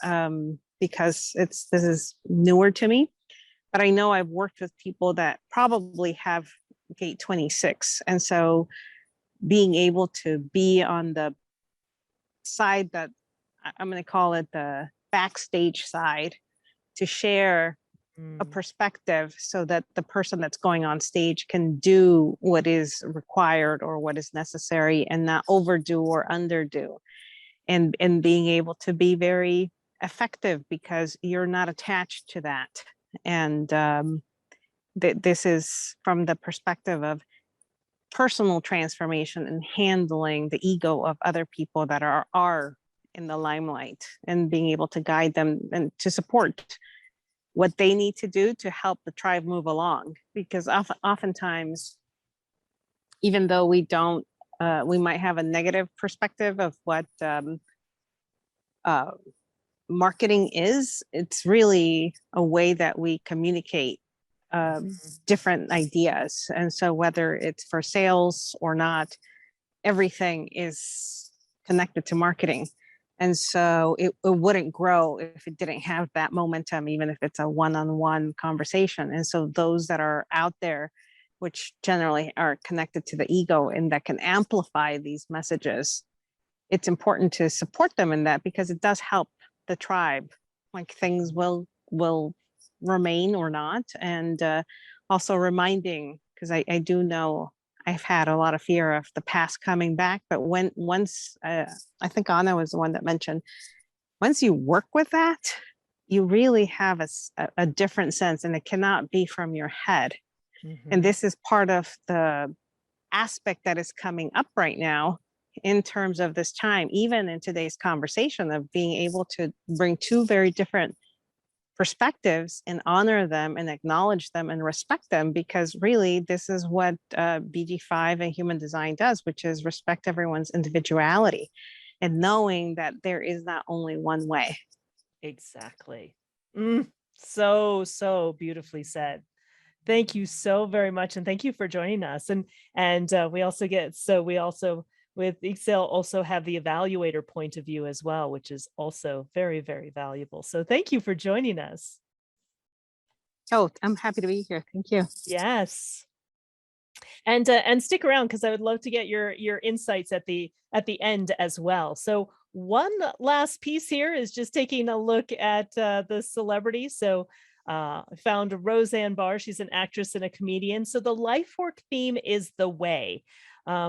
because this is newer to me, but I know I've worked with people that probably have gate 26. And so being able to be on the side that I'm going to call it the backstage side, to share a perspective so that the person that's going on stage can do what is required or what is necessary and not overdo or underdo, and being able to be very effective because you're not attached to that. And this is from the perspective of personal transformation and handling the ego of other people that are in the limelight, and being able to guide them and to support what they need to do to help the tribe move along. Because oftentimes, even though we don't, we might have a negative perspective of what marketing is, it's really a way that we communicate different ideas. And so whether it's for sales or not, everything is connected to marketing. And so it wouldn't grow if it didn't have that momentum, even if it's a one-on-one conversation. And so those that are out there, which generally are connected to the ego and that can amplify these messages, it's important to support them in that, because it does help the tribe. Like, things will remain or not. And also reminding, because I do know I've had a lot of fear of the past coming back, but once I think Anna was the one that mentioned, once you work with that, you really have a different sense, and it cannot be from your head. And this is part of the aspect that is coming up right now in terms of this time, even in today's conversation, of being able to bring two very different perspectives and honor them and acknowledge them and respect them, because really this is what BG5 and human design does, which is respect everyone's individuality and knowing that there is not only one way. Exactly. So beautifully said. Thank you so very much, and thank you for joining us. And we also with Excel also have the evaluator point of view as well, which is also very, very valuable. So thank you for joining us. Oh, I'm happy to be here. Thank you. Yes. And stick around because I would love to get your insights at the end as well. So one last piece here is just taking a look at the celebrity. So I found Roseanne Barr. She's an actress and a comedian. So the life work theme is the way.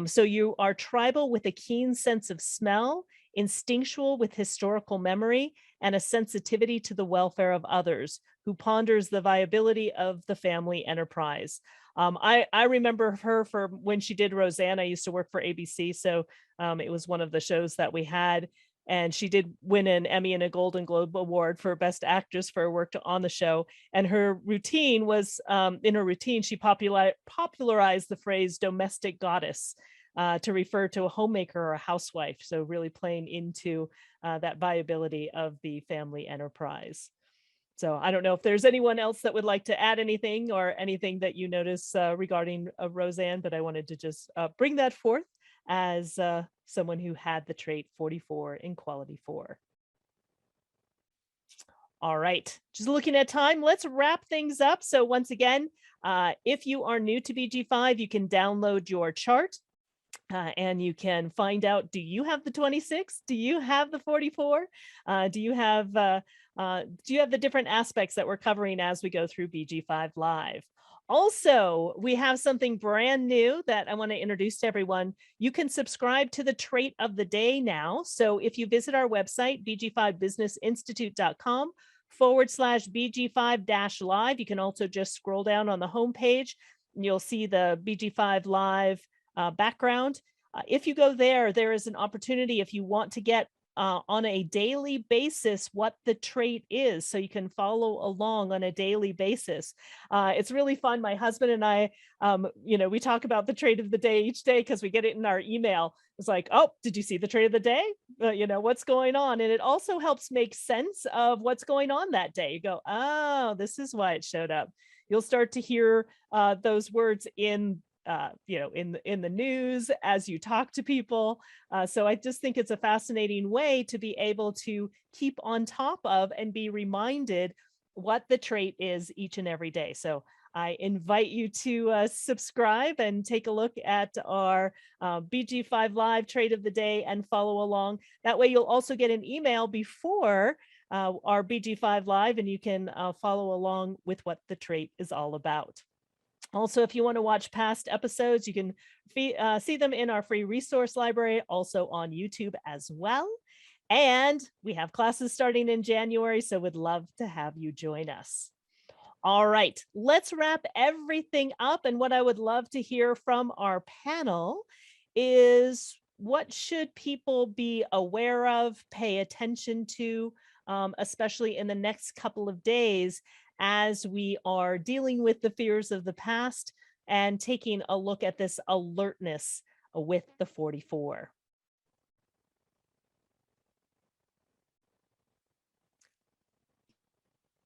So you are tribal with a keen sense of smell, instinctual with historical memory, and a sensitivity to the welfare of others, who ponders the viability of the family enterprise. I remember her for when she did Roseanne. I used to work for ABC, so it was one of the shows that we had. And she did win an Emmy and a Golden Globe Award for Best Actress for her work on the show. And her routine was, in her routine, she popularized the phrase domestic goddess to refer to a homemaker or a housewife. So really playing into that viability of the family enterprise. So I don't know if there's anyone else that would like to add anything or anything that you notice regarding Roseanne, but I wanted to just bring that forth as someone who had the trait 44 in quality 4. All right, just looking at time, let's wrap things up. So once again, if you are new to BG5, you can download your chart. And you can find out, do you have the 26? Do you have the 44? Do you have the different aspects that we're covering as we go through BG5 Live? Also, we have something brand new that I want to introduce to everyone. You can subscribe to the trait of the day now. So if you visit our website, bg5businessinstitute.com/BG5-live, you can also just scroll down on the homepage and you'll see the BG5 Live background. If you go there, there is an opportunity if you want to get on a daily basis what the trait is, so you can follow along on a daily basis. It's really fun. My husband and I, we talk about the trait of the day each day because we get it in our email. It's like, oh, did you see the trait of the day? What's going on? And it also helps make sense of what's going on that day. You go, oh, this is why it showed up. You'll start to hear those words in the news as you talk to people. So I just think it's a fascinating way to be able to keep on top of and be reminded what the trait is each and every day. So I invite you to subscribe and take a look at our BG5 Live trait of the day and follow along. That way you'll also get an email before our BG5 Live, and you can follow along with what the trait is all about. Also, if you want to watch past episodes, you can see them in our free resource library, also on YouTube as well. And we have classes starting in January, so would love to have you join us. All right, let's wrap everything up. And what I would love to hear from our panel is, what should people be aware of, pay attention to, especially in the next couple of days as we are dealing with the fears of the past and taking a look at this alertness with the 44.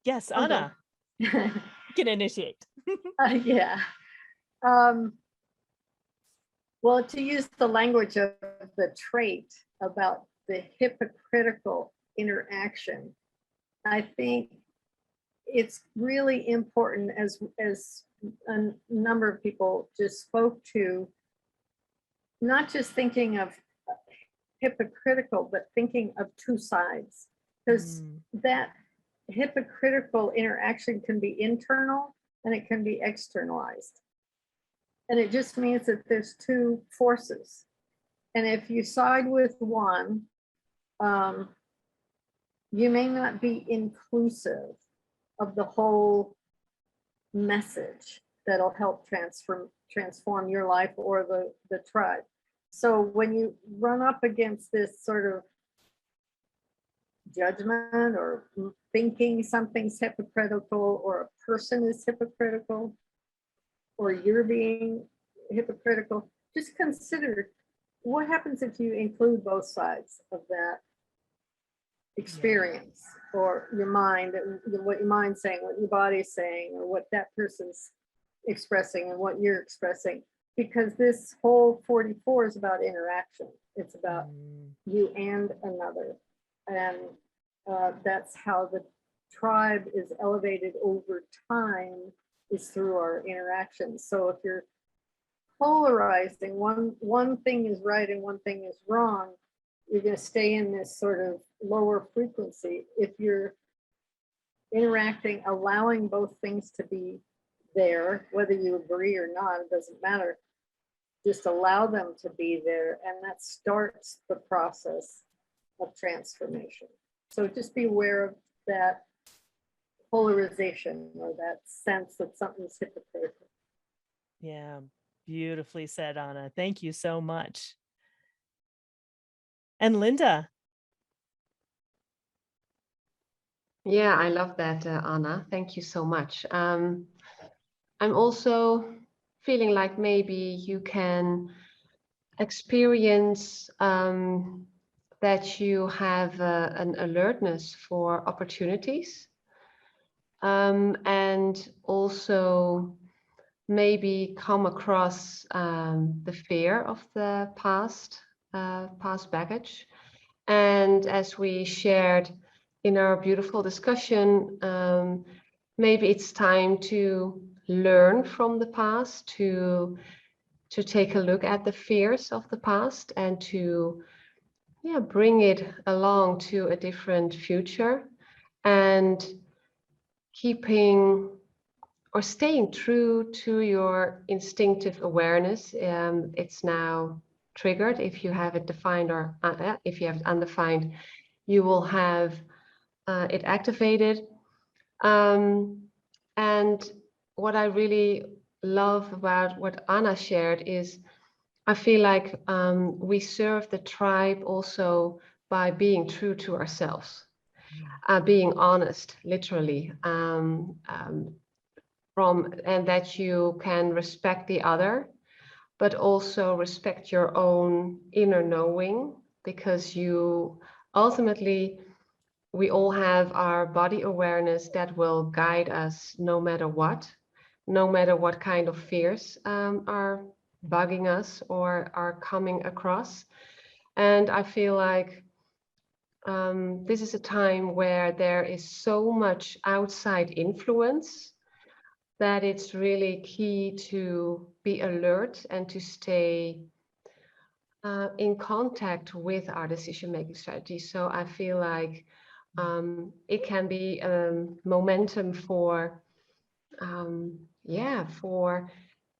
Yes, Anna, you can initiate. Yeah. Well, to use the language of the trait about the hypocritical interaction, I think it's really important, as a number of people just spoke to, not just thinking of hypocritical, but thinking of two sides, because that hypocritical interaction can be internal and it can be externalized. And it just means that there's two forces. And if you side with one, you may not be inclusive of the whole message that'll help transform your life or the tribe. So when you run up against this sort of judgment or thinking something's hypocritical, or a person is hypocritical, or you're being hypocritical, just consider what happens if you include both sides of that experience, or your mind, what your mind's saying, what your body's saying, or what that person's expressing and what you're expressing. because this whole 44 is about interaction. It's about you and another. And that's how the tribe is elevated over time, is through our interactions. So if you're polarizing, one thing is right and one thing is wrong, you're going to stay in this sort of lower frequency. If you're interacting, allowing both things to be there, whether you agree or not, it doesn't matter. Just allow them to be there, and that starts the process of transformation. So just be aware of that polarization or that sense that something's hypocritical. Yeah, beautifully said, Anna. Thank you so much. And Linda. Yeah, I love that, Anna. Thank you so much. I'm also feeling like maybe you can experience that you have an alertness for opportunities, and also maybe come across the fear of the past baggage. And as we shared in our beautiful discussion, maybe it's time to learn from the past, to take a look at the fears of the past, and to bring it along to a different future, and keeping or staying true to your instinctive awareness. It's now triggered. If you have it defined, or if you have it undefined, you will have it activated. And what I really love about what Anna shared is, I feel like we serve the tribe also by being true to ourselves, being honest, literally, and that you can respect the other, but also respect your own inner knowing, because you ultimately, we all have our body awareness that will guide us no matter what kind of fears are bugging us or are coming across. And I feel like this is a time where there is so much outside influence that it's really key to be alert and to stay in contact with our decision-making strategy. So I feel like it can be momentum for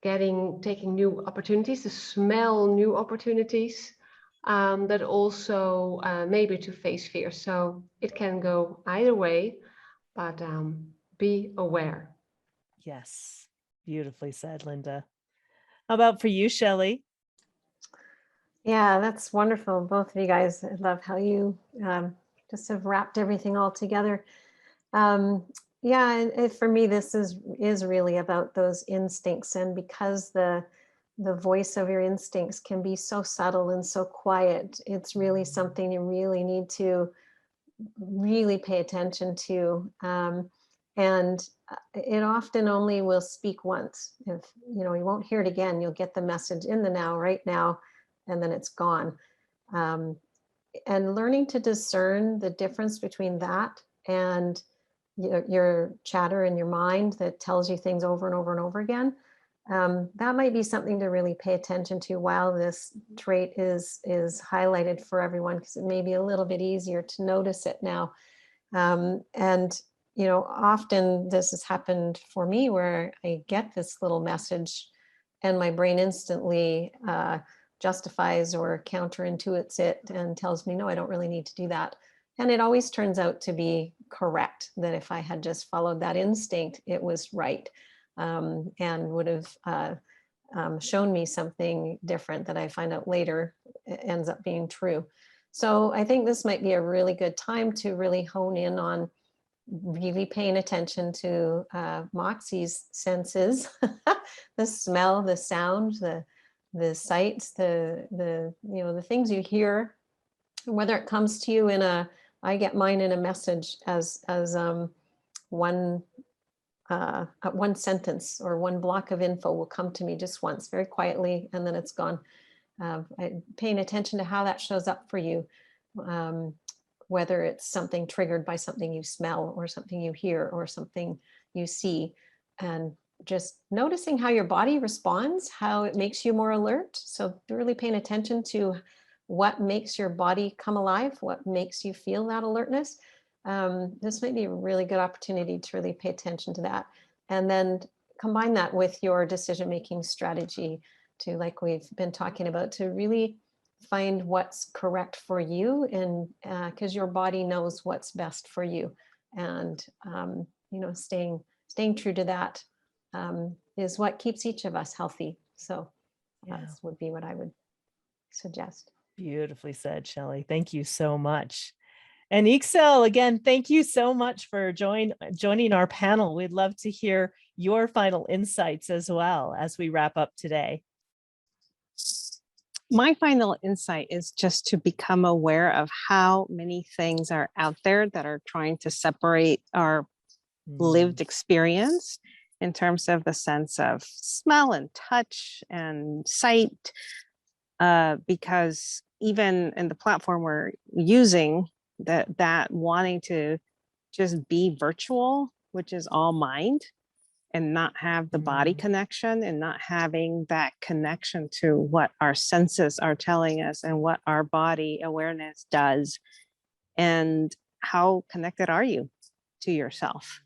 taking new opportunities, to smell new opportunities, but also maybe to face fear. So it can go either way, but be aware. Yes, beautifully said, Linda. How about for you, Shelley? Yeah, that's wonderful. Both of you guys, I love how you just have wrapped everything all together. Yeah, and for me, this is really about those instincts. And because the voice of your instincts can be so subtle and so quiet, it's really something you really need to really pay attention to. And it often only will speak once. If you won't hear it again, you'll get the message in the now, right now, and then it's gone. And learning to discern the difference between that and your chatter in your mind that tells you things over and over and over again, that might be something to really pay attention to while this trait is highlighted for everyone, because it may be a little bit easier to notice it now. And often this has happened for me, where I get this little message and my brain instantly justifies or counterintuits it and tells me, no, I don't really need to do that. And it always turns out to be correct, that if I had just followed that instinct, it was right, and would have shown me something different that I find out later ends up being true. So I think this might be a really good time to really hone in on really paying attention to Moxie's senses, the smell, the sound, the sights, the things you hear, whether it comes to you in I get mine in a message as one one sentence or one block of info will come to me just once, very quietly, and then it's gone. Paying attention to how that shows up for you, whether it's something triggered by something you smell or something you hear or something you see, and just noticing how your body responds, how it makes you more alert. So really paying attention to what makes your body come alive, what makes you feel that alertness. This might be a really good opportunity to really pay attention to that. And then combine that with your decision-making strategy to, like we've been talking about, to really find what's correct for you, and because your body knows what's best for you. And, staying true to that is what keeps each of us healthy. So that would be what I would suggest. Beautifully said, Shelley. Thank you so much. And Ixel, again, thank you so much for joining our panel. We'd love to hear your final insights as well as we wrap up today. My final insight is just to become aware of how many things are out there that are trying to separate our lived experience in terms of the sense of smell and touch and sight, because even in the platform we're using, that wanting to just be virtual, which is all mind, and not have the body connection, and not having that connection to what our senses are telling us and what our body awareness does, and how connected are you to yourself?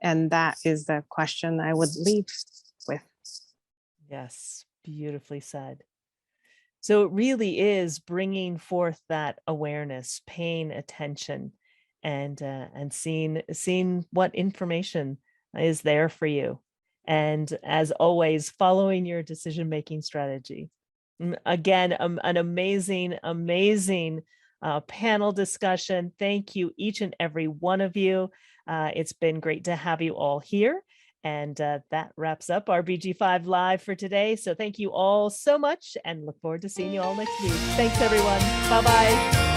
And that is the question I would leave with. Yes, beautifully said. So it really is bringing forth that awareness, paying attention, and seeing what information is there for you. And as always, following your decision-making strategy. Again, an amazing panel discussion. Thank you, each and every one of you. It's been great to have you all here. And that wraps up our BG5 Live for today. So thank you all so much, and look forward to seeing you all next week. Thanks, everyone. Bye-bye.